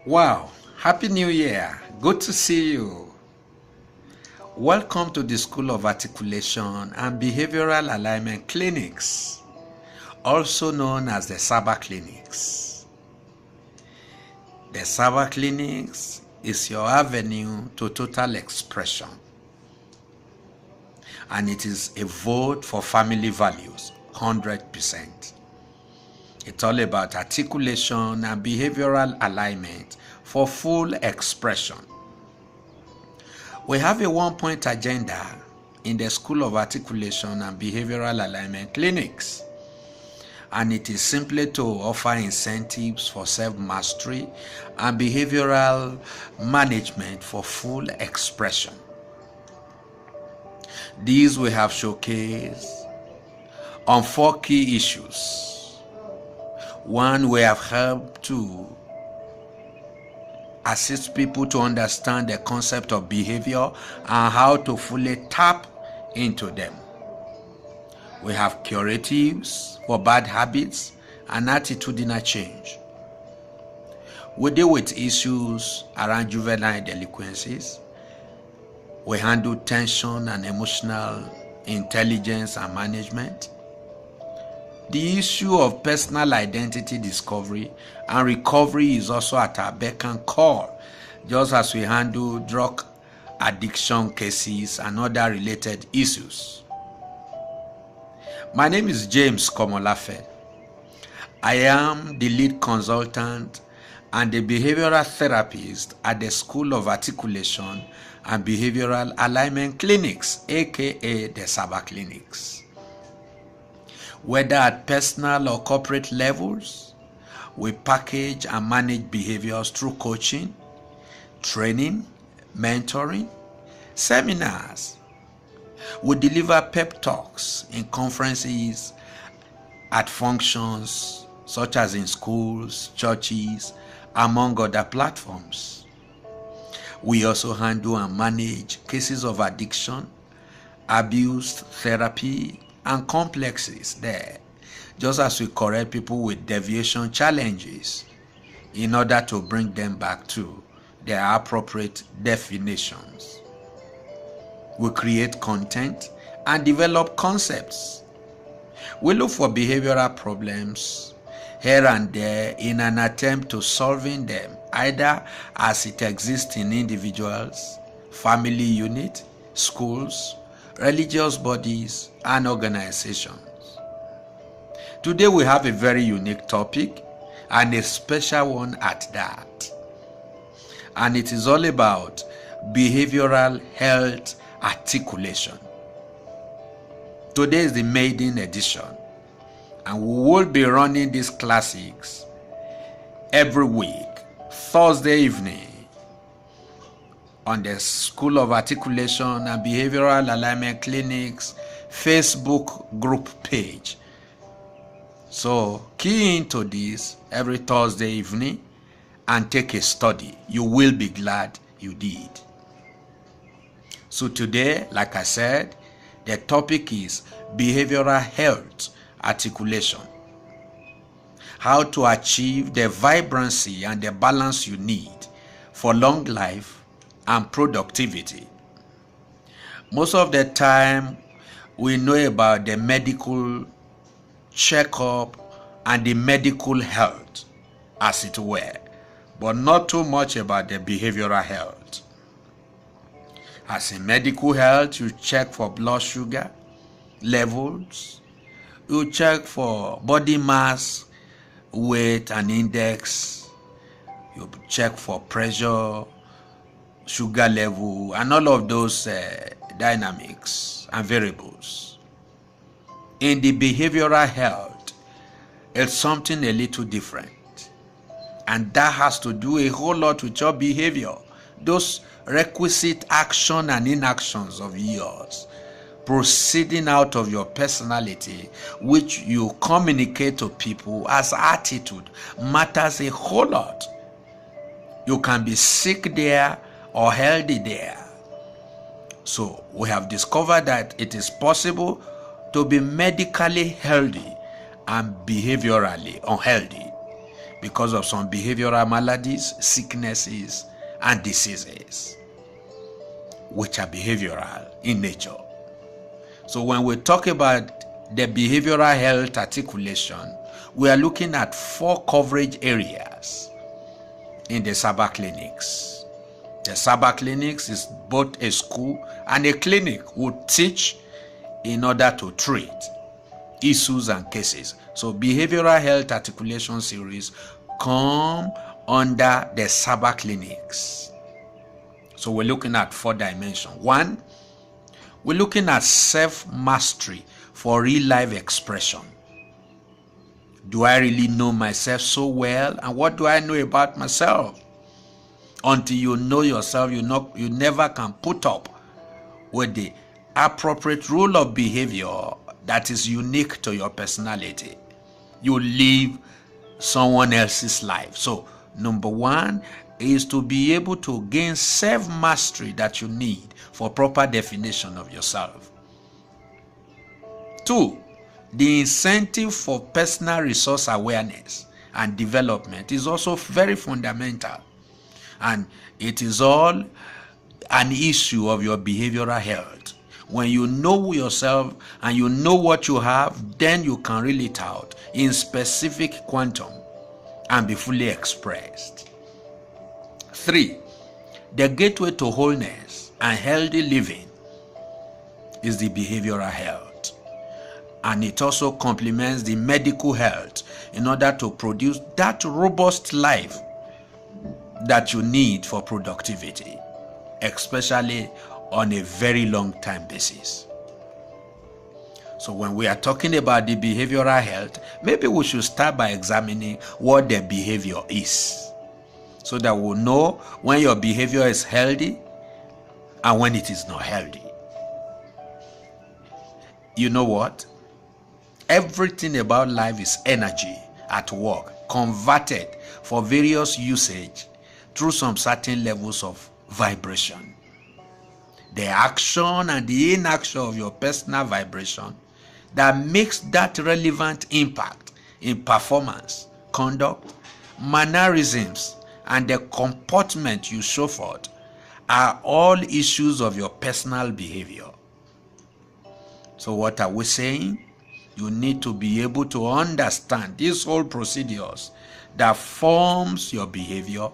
Wow, Happy New Year. Good to see you. Welcome to the School of Articulation and Behavioral Alignment Clinics, also known as the SABA Clinics. The SABA Clinics is your avenue to total expression, and it is a vote for family values, 100%. It's all about articulation and behavioral alignment for full expression. We have a one-point agenda in the School of Articulation and Behavioral Alignment Clinics, and it is simply to offer incentives for self-mastery and behavioral management for full expression. These we have showcased on 4 key issues. One, we have helped to assist people to understand the concept of behavior and how to fully tap into them. We have curatives for bad habits and attitudinal change. We deal with issues around juvenile delinquencies. We handle tension and emotional intelligence and management. The issue of personal identity discovery and recovery is also at our beck and call, just as we handle drug addiction cases and other related issues. My name is James Komolafe. I am the lead consultant and the behavioral therapist at the School of Articulation and Behavioral Alignment Clinics, a.k.a. the SABA Clinics. Whether at personal or corporate levels, we package and manage behaviors through coaching, training, mentoring, seminars. We deliver pep talks in conferences, at functions such as in schools, churches, among other platforms. We also handle and manage cases of addiction, abuse, therapy, and complexes there, just as we correct people with deviation challenges in order to bring them back to their appropriate definitions. We create content and develop concepts. We look for behavioral problems here and there in an attempt to solving them, either as it exists in individuals, family unit, schools, religious bodies, and organizations. Today we have a very unique topic, and a special one at that. And it is all about behavioral health articulation. Today is the maiden edition, and we will be running these classics every week, Thursday evening, on the School of Articulation and Behavioral Alignment Clinics Facebook group page. So key into this every Thursday evening and take a study. You will be glad you did. So today, like I said, the topic is behavioral health articulation. How to achieve the vibrancy and the balance you need for long life and productivity. Most of the time, we know about the medical checkup and the medical health, as it were, but not too much about the behavioral health. As in medical health, you check for blood sugar levels, you check for body mass, weight and index, you check for pressure, sugar level, and all of those dynamics and variables. In the behavioral health, it's something a little different, and that has to do a whole lot with your behavior, those requisite action and inactions of yours proceeding out of your personality, which you communicate to people as attitude, matters a whole lot. You can be sick there or healthy there. So we have discovered that it is possible to be medically healthy and behaviorally unhealthy. because of some behavioral maladies, sicknesses, and diseases, which are behavioral in nature. So when we talk about the behavioral health articulation, we are looking at 4 coverage areas in the SABA Clinics. The SABA Clinics is both a school and a clinic who teach in order to treat issues and cases. So behavioral health articulation series come under the SABA Clinics. So we're looking at 4 dimensions. 1, we're looking at self-mastery for real life expression. Do I really know myself so well? And what do I know about myself? Until you know yourself, you never can put up with the appropriate rule of behavior that is unique to your personality. You live someone else's life. So number 1 is to be able to gain self-mastery that you need for proper definition of yourself. 2, the incentive for personal resource awareness and development is also very fundamental, and it is all an issue of your behavioral health. When you know yourself and you know what you have, then you can reel it out in specific quantum and be fully expressed. 3, the gateway to wholeness and healthy living is the behavioral health, and it also complements the medical health in order to produce that robust life that you need for productivity, especially on a very long time basis. So when we are talking about the behavioral health, maybe we should start by examining what the behavior is, so that we'll know when your behavior is healthy and when it is not healthy. You know what? Everything about life is energy at work, converted for various usage through some certain levels of vibration. The action and the inaction of your personal vibration that makes that relevant impact in performance, conduct, mannerisms, and the comportment you show forth are all issues of your personal behavior. So what are we saying? You need to be able to understand these whole procedures that forms your behavior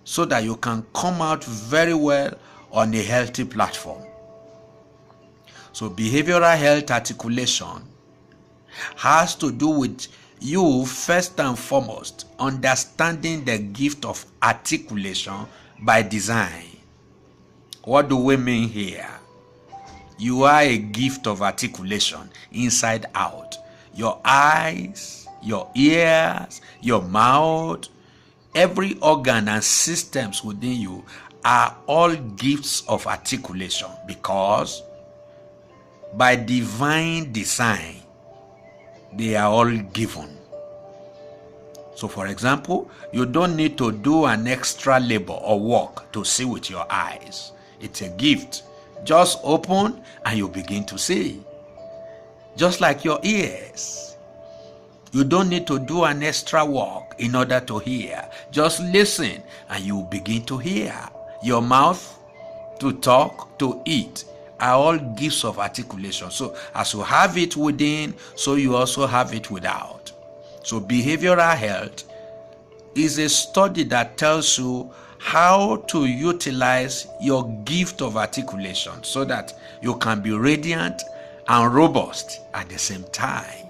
so that you can come out very well on a healthy platform. So behavioral health articulation has to do with you first and foremost understanding the gift of articulation by design. What do we mean here? You are a gift of articulation inside out. Your eyes, your ears, your mouth, every organ and systems within you are all gifts of articulation, because by divine design they are all given. So for example, you don't need to do an extra labor or work to see with your eyes. It's a gift. Just open and you begin to see. Just like your ears. You don't need to do an extra work in order to hear. Just listen and you begin to hear. Your mouth, to talk, to eat, are all gifts of articulation. So as you have it within, so you also have it without. So behavioral health is a study that tells you how to utilize your gift of articulation so that you can be radiant and robust at the same time.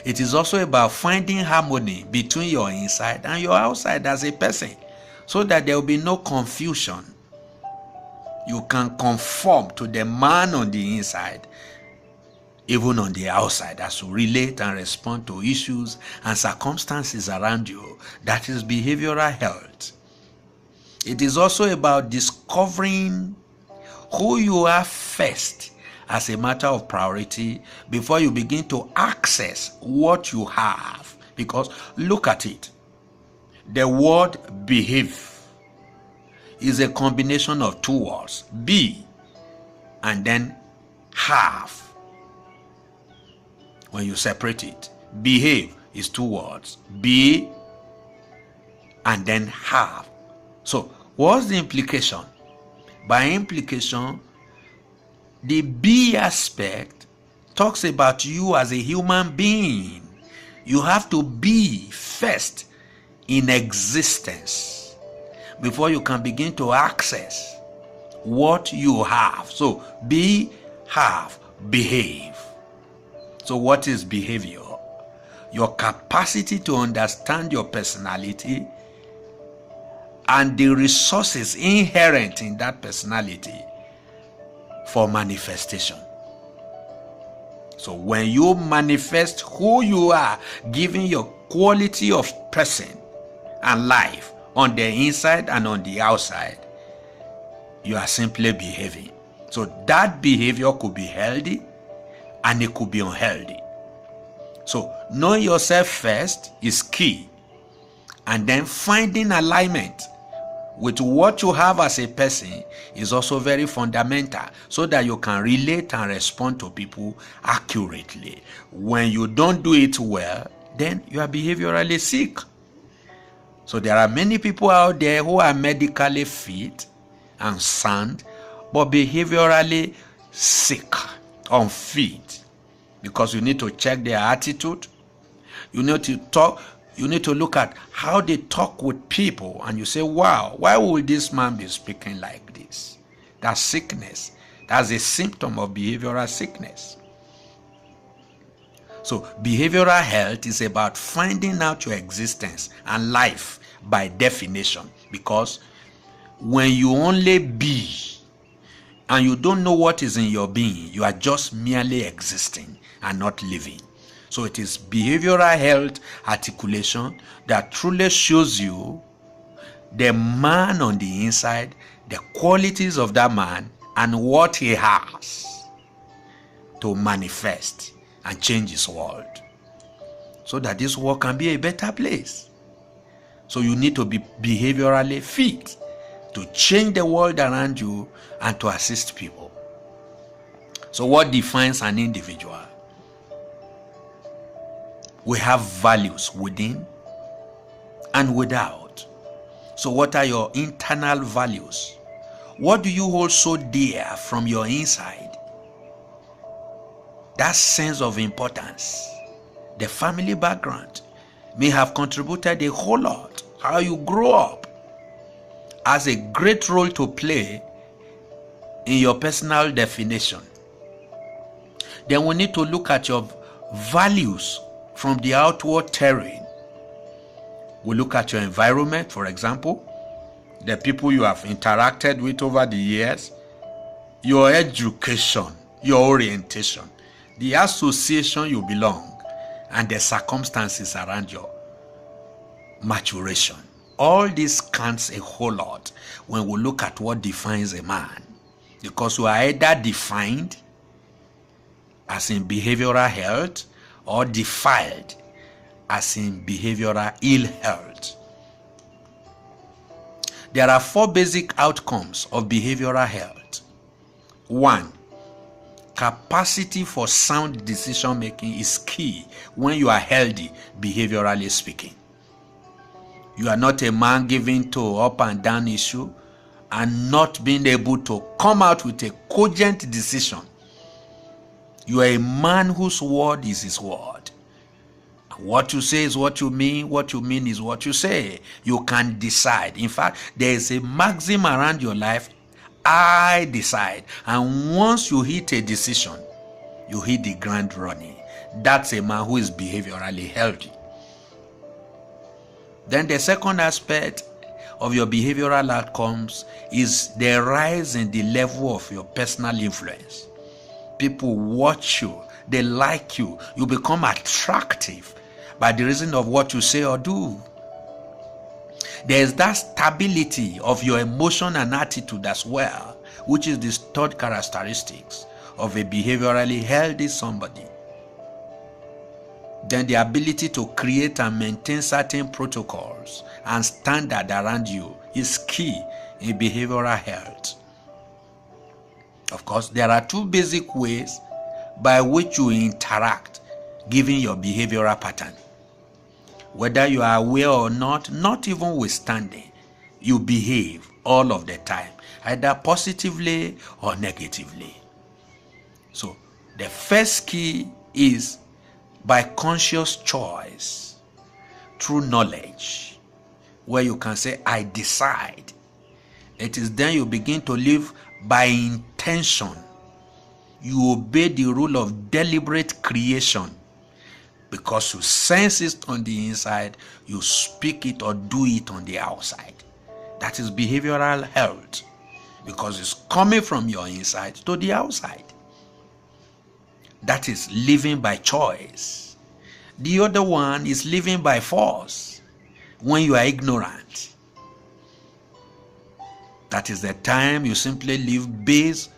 It is also about finding harmony between your inside and your outside as a person, so that there will be no confusion. You can conform to the man on the inside, even on the outside, as you relate and respond to issues and circumstances around you. That is behavioral health. It is also about discovering who you are first as a matter of priority before you begin to access what you have. Because look at it. The word behave is a combination of 2 words, be and then have. When you separate it, behave, is two words, be and then have. So what's the implication? By implication, the be aspect talks about you as a human being. You have to be first in existence before you can begin to access what you have. So be, have, behave. So what is behavior? Your capacity to understand your personality and the resources inherent in that personality for manifestation. So when you manifest who you are, giving your quality of person and life on the inside and on the outside, you are simply behaving. So that behavior could be healthy and it could be unhealthy. So knowing yourself first is key, and then finding alignment with what you have as a person is also very fundamental, so that you can relate and respond to people accurately. When you don't do it well, then you are behaviorally sick. So there are many people out there who are medically fit and sound, but behaviorally sick, unfit, because you need to check their attitude. You need to talk. You need to look at how they talk with people, and you say, wow, why would this man be speaking like this? That's sickness. That's a symptom of behavioral sickness. So behavioral health is about finding out your existence and life by definition, because when you only be and you don't know what is in your being, you are just merely existing and not living. So it is behavioral health articulation that truly shows you the man on the inside, the qualities of that man, and what he has to manifest and change his world, so that this world can be a better place. So you need to be behaviorally fit to change the world around you and to assist people. So what defines an individual? We have values within and without. So what are your internal values? What do you hold so dear from your inside? That sense of importance, the family background may have contributed a whole lot. How you grow up has a great role to play in your personal definition. Then we need to look at your values from the outward terrain. We look at your environment, for example, the people you have interacted with over the years, your education, your orientation, the association you belong, and the circumstances around your maturation. All this counts a whole lot when we look at what defines a man, because we are either defined as in behavioral health or defiled as in behavioral ill health. There are 4 basic outcomes of behavioral health. 1, capacity for sound decision making is key when you are healthy, behaviorally speaking. You are not a man given to up and down issue and not being able to come out with a cogent decision. You are a man whose word is his word. What you say is what you mean is what you say. You can decide. In fact, there is a maxim around your life, I decide. And once you hit a decision, you hit the ground running. That's a man who is behaviorally healthy. Then the second aspect of your behavioral outcomes is the rise in the level of your personal influence. People watch you, they like you, you become attractive by the reason of what you say or do. There is that stability of your emotion and attitude as well, which is the third characteristics of a behaviorally healthy somebody. Then the ability to create and maintain certain protocols and standards around you is key in behavioral health. Of course, there are 2 basic ways by which you interact given your behavioral pattern. Whether you are aware or not even withstanding, you behave all of the time, either positively or negatively. So the first key is by conscious choice, through knowledge, where you can say, I decide. It is then you begin to live by intention. You obey the rule of deliberate creation because you sense it on the inside, you speak it or do it on the outside. That is behavioral health, because it's coming from your inside to the outside. That is living by choice. The other one is living by force, when you are ignorant. That is the time you simply live based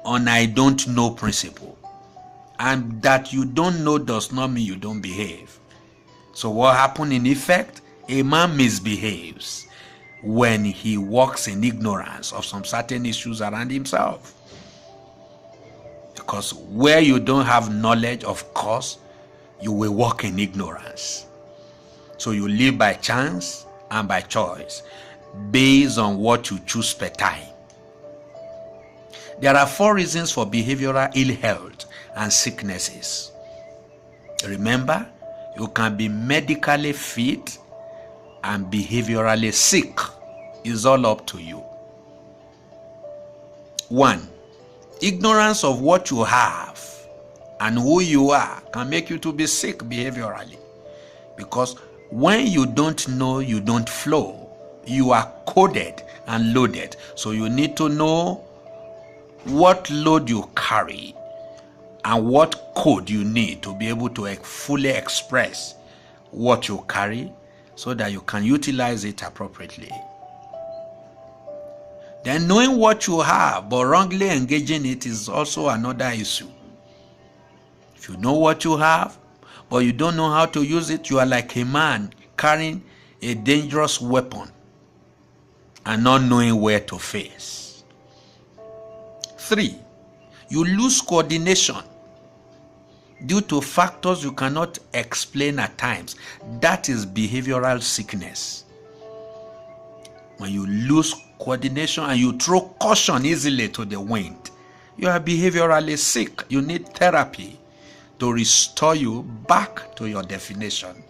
on I don't know principle. And that you don't know does not mean you don't behave. So what happens in effect? A man misbehaves when he walks in ignorance of some certain issues around himself. Because where you don't have knowledge, of course, you will walk in ignorance. So you live by chance and by choice, based on what you choose per time. There are 4 reasons for behavioral ill health and sicknesses. Remember, you can be medically fit and behaviorally sick. It's all up to you. 1. Ignorance of what you have and who you are can make you to be sick behaviorally. Because when you don't know, you don't flow. You are coded and loaded. So you need to know what load you carry and what code you need to be able to fully express what you carry so that you can utilize it appropriately. Then knowing what you have but wrongly engaging it is also another issue. If you know what you have but you don't know how to use it, you are like a man carrying a dangerous weapon and not knowing where to face. 3. You lose coordination due to factors you cannot explain at times. That is behavioral sickness. When you lose coordination and you throw caution easily to the wind, you are behaviorally sick. You need therapy to restore you back to your definition.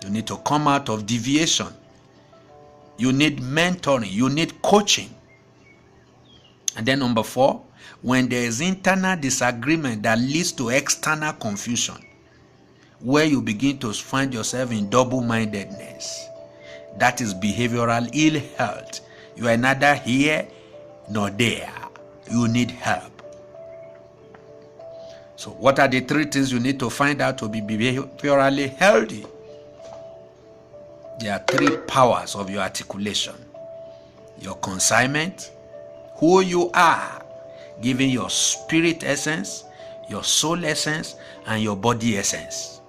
You need to come out of deviation. You need mentoring. You need coaching. And then number 4, when there is internal disagreement that leads to external confusion, where you begin to find yourself in double-mindedness, that is behavioral ill health. You are neither here nor there. You need help. So what are the 3 things you need to find out to be behaviorally healthy? There are 3 powers of your articulation. Your consignment, who you are, giving your spirit essence, your soul essence, and your body essence.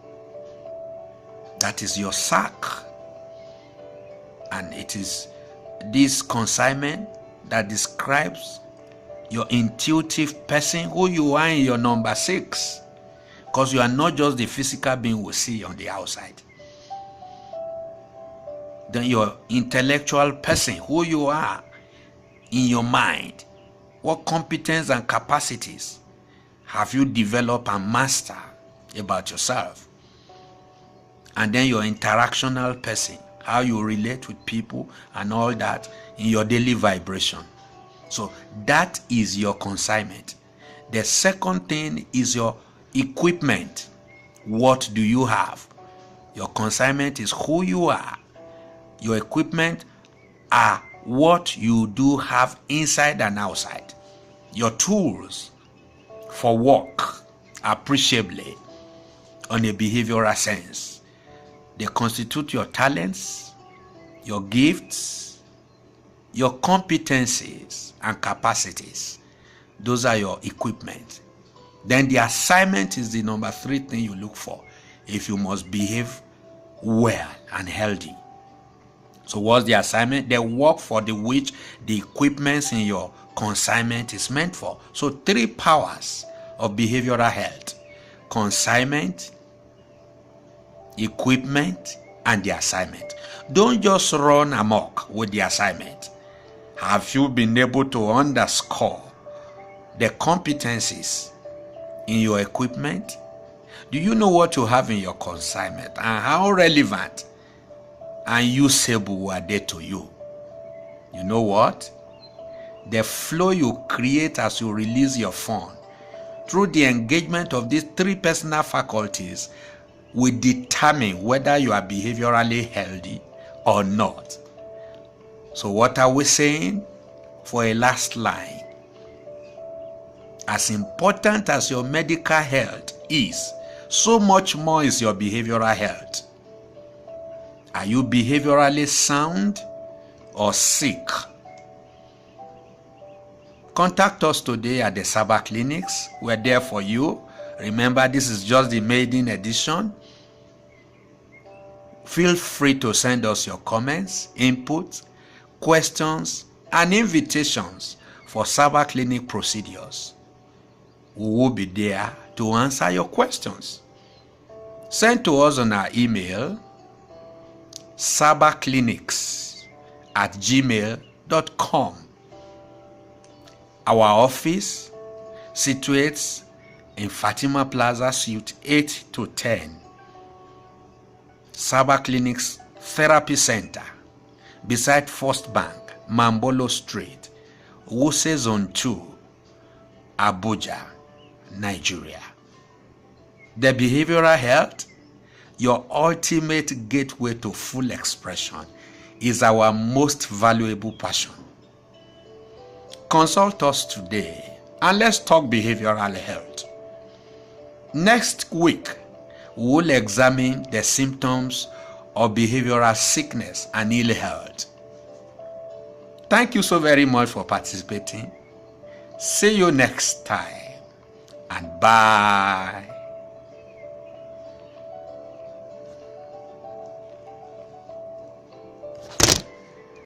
That is your sac. And it is this consignment that describes your intuitive person, who you are in your number 6. Because you are not just the physical being we see on the outside. Then your intellectual person, who you are in your mind. What competence and capacities have you developed and mastered about yourself? And then your interactional person, how you relate with people and all that in your daily vibration. So that is your consignment. The second thing is your equipment. What do you have? Your consignment is who you are. Your equipment are what you do have inside and outside. Your tools for work appreciably on a behavioral sense. They constitute your talents, your gifts, your competencies and capacities. Those are your equipment. Then the assignment is the number 3 thing you look for if you must behave well and healthy. So what's the assignment? The work for the which the equipment in your consignment is meant for. So 3 powers of behavioral health: consignment, equipment, and the assignment. Don't just run amok with the assignment. Have you been able to underscore the competencies in your equipment? Do you know what you have in your consignment and how relevant and usable were they to you? You know what? The flow you create as you release your phone through the engagement of these three personal faculties will determine whether you are behaviorally healthy or not. So what are we saying for a last line? As important as your medical health is, so much more is your behavioral health. Are you behaviorally sound or sick? Contact us today at the SABA Clinics. We're there for you. Remember, this is just the maiden edition. Feel free to send us your comments, input, questions, and invitations for SABA Clinic procedures. We will be there to answer your questions. Send to us on our email, sabaclinics@gmail.com. Our office situates in Fatima Plaza Suite 8 to 10. SABA Clinics Therapy Center, beside First Bank, Mambolo Street, Wuse Zone 2, Abuja, Nigeria. The behavioral health, your ultimate gateway to full expression, is our most valuable passion. Consult us today and let's talk behavioral health. Next week, we'll examine the symptoms of behavioral sickness and ill health. Thank you so very much for participating. See you next time, and bye.